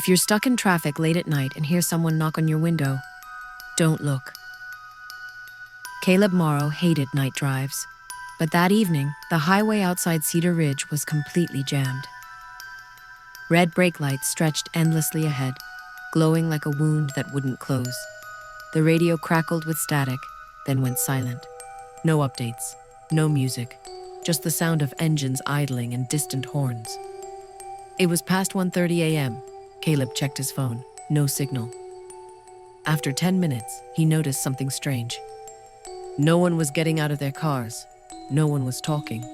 If you're stuck in traffic late at night and hear someone knock on your window, don't look. Caleb Morrow hated night drives, but that evening, the highway outside Cedar Ridge was completely jammed. Red brake lights stretched endlessly ahead, glowing like a wound that wouldn't close. The radio crackled with static, then went silent. No updates, no music, just the sound of engines idling and distant horns. It was past 1:30 a.m. Caleb checked his phone. No signal. After 10 minutes, he noticed something strange. No one was getting out of their cars. No one was talking.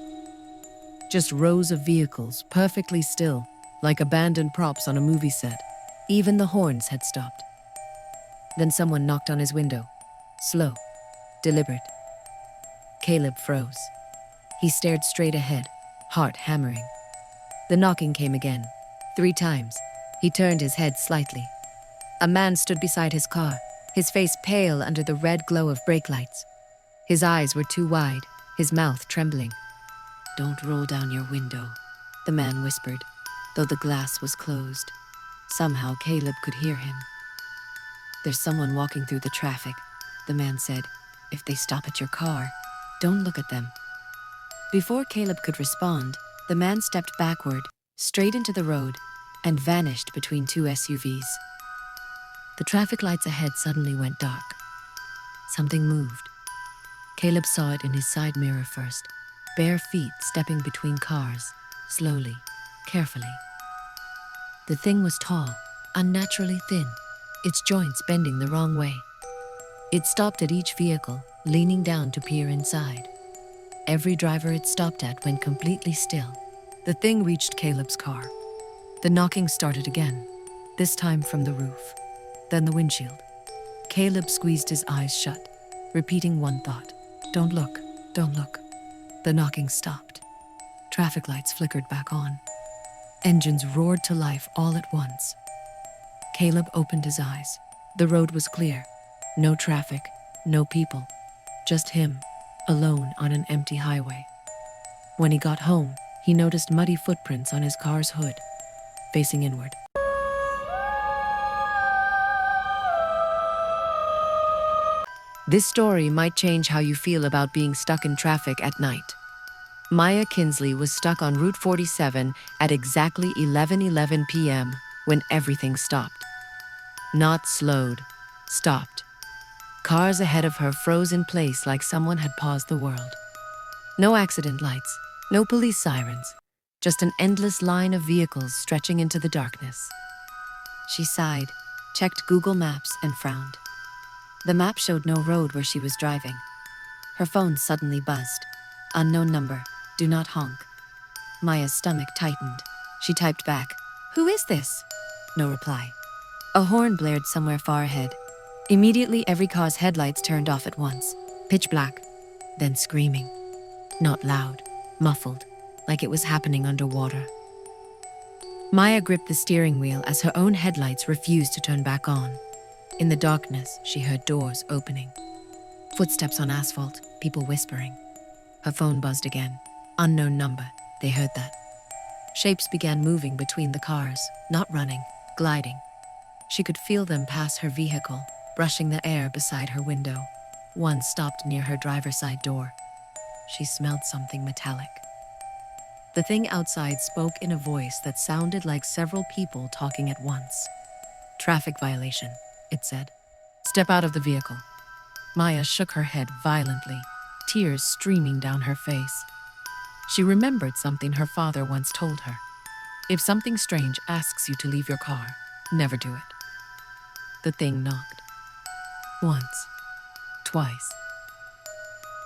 Just rows of vehicles, perfectly still, like abandoned props on a movie set. Even the horns had stopped. Then someone knocked on his window. Slow, deliberate. Caleb froze. He stared straight ahead, heart hammering. The knocking came again, 3 times. He turned his head slightly. A man stood beside his car, his face pale under the red glow of brake lights. His eyes were too wide, his mouth trembling. "Don't roll down your window," the man whispered, though the glass was closed. Somehow Caleb could hear him. "There's someone walking through the traffic," the man said. "If they stop at your car, don't look at them." Before Caleb could respond, the man stepped backward, straight into the road, and vanished between 2 SUVs. The traffic lights ahead suddenly went dark. Something moved. Caleb saw it in his side mirror first, bare feet stepping between cars, slowly, carefully. The thing was tall, unnaturally thin, its joints bending the wrong way. It stopped at each vehicle, leaning down to peer inside. Every driver it stopped at went completely still. The thing reached Caleb's car. The knocking started again, this time from the roof, then the windshield. Caleb squeezed his eyes shut, repeating one thought: "Don't look, don't look." The knocking stopped. Traffic lights flickered back on. Engines roared to life all at once. Caleb opened his eyes. The road was clear. No traffic, no people. Just him, alone on an empty highway. When he got home, he noticed muddy footprints on his car's hood, facing inward. This story might change how you feel about being stuck in traffic at night. Maya Kinsley was stuck on Route 47 at exactly 11:11 p.m. when everything stopped. Not slowed, stopped. Cars ahead of her froze in place like someone had paused the world. No accident lights, no police sirens, just an endless line of vehicles stretching into the darkness. She sighed, checked Google Maps, and frowned. The map showed no road where she was driving. Her phone suddenly buzzed. Unknown number, do not honk. Maya's stomach tightened. She typed back, "Who is this?" No reply. A horn blared somewhere far ahead. Immediately every car's headlights turned off at once. Pitch black. Then screaming. Not loud, muffled, like it was happening underwater. Maya gripped the steering wheel as her own headlights refused to turn back on. In the darkness, she heard doors opening. Footsteps on asphalt, people whispering. Her phone buzzed again. Unknown number, they heard that. Shapes began moving between the cars, not running, gliding. She could feel them pass her vehicle, brushing the air beside her window. One stopped near her driver's side door. She smelled something metallic. The thing outside spoke in a voice that sounded like several people talking at once. "Traffic violation," it said. "Step out of the vehicle." Maya shook her head violently, tears streaming down her face. She remembered something her father once told her. If something strange asks you to leave your car, never do it. The thing knocked. Once. Twice.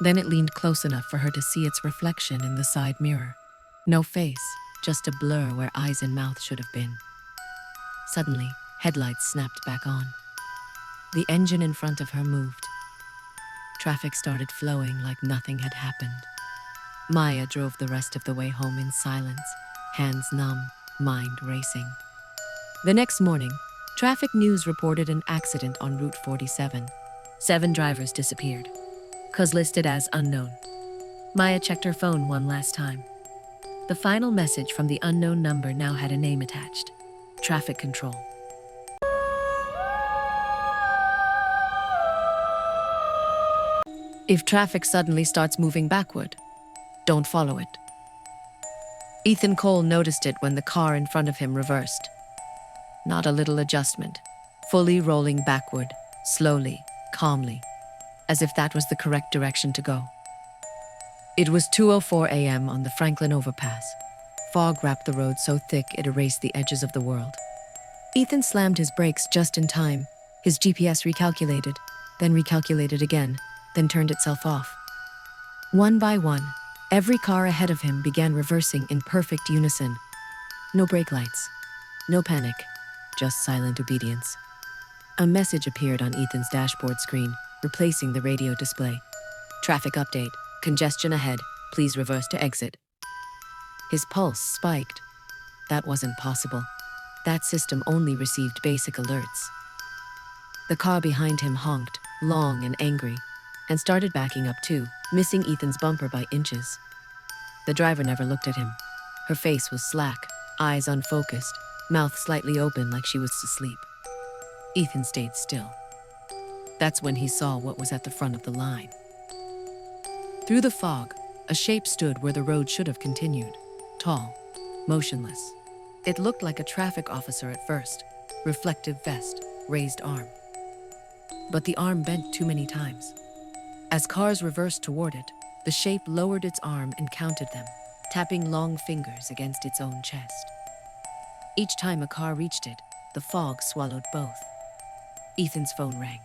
Then it leaned close enough for her to see its reflection in the side mirror. No face, just a blur where eyes and mouth should have been. Suddenly, headlights snapped back on. The engine in front of her moved. Traffic started flowing like nothing had happened. Maya drove the rest of the way home in silence, hands numb, mind racing. The next morning, traffic news reported an accident on Route 47. 7 drivers disappeared, cause listed as unknown. Maya checked her phone one last time. The final message from the unknown number now had a name attached: traffic control. If traffic suddenly starts moving backward, don't follow it. Ethan Cole noticed it when the car in front of him reversed. Not a little adjustment, fully rolling backward, slowly, calmly, as if that was the correct direction to go. It was 2:04 a.m. on the Franklin overpass. Fog wrapped the road so thick it erased the edges of the world. Ethan slammed his brakes just in time. His GPS recalculated, then recalculated again, then turned itself off. One by one, every car ahead of him began reversing in perfect unison. No brake lights, no panic, just silent obedience. A message appeared on Ethan's dashboard screen, replacing the radio display. Traffic update, congestion ahead, please reverse to exit. His pulse spiked. That wasn't possible. That system only received basic alerts. The car behind him honked, long and angry, and started backing up too, missing Ethan's bumper by inches. The driver never looked at him. Her face was slack, eyes unfocused, mouth slightly open like she was asleep. Ethan stayed still. That's when he saw what was at the front of the line. Through the fog, a shape stood where the road should have continued, tall, motionless. It looked like a traffic officer at first, reflective vest, raised arm. But the arm bent too many times. As cars reversed toward it, the shape lowered its arm and counted them, tapping long fingers against its own chest. Each time a car reached it, the fog swallowed both. Ethan's phone rang.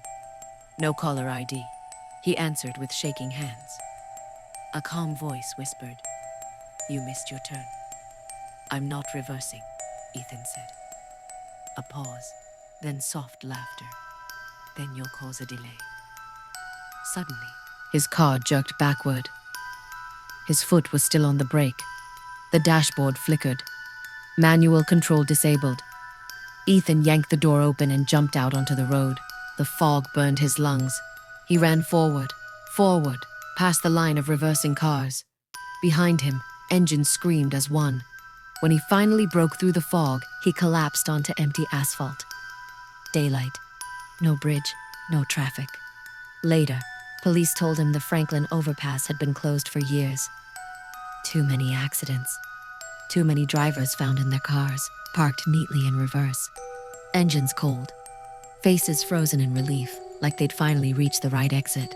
No caller ID. He answered with shaking hands. A calm voice whispered, "You missed your turn." "I'm not reversing," Ethan said. A pause, then soft laughter. "Then you'll cause a delay." Suddenly, his car jerked backward. His foot was still on the brake. The dashboard flickered. Manual control disabled. Ethan yanked the door open and jumped out onto the road. The fog burned his lungs. He ran forward, past the line of reversing cars. Behind him, engines screamed as one. When he finally broke through the fog, he collapsed onto empty asphalt. Daylight. No bridge, no traffic. Later, police told him the Franklin overpass had been closed for years. Too many accidents. Too many drivers found in their cars, parked neatly in reverse. Engines cold. Faces frozen in relief, like they'd finally reached the right exit.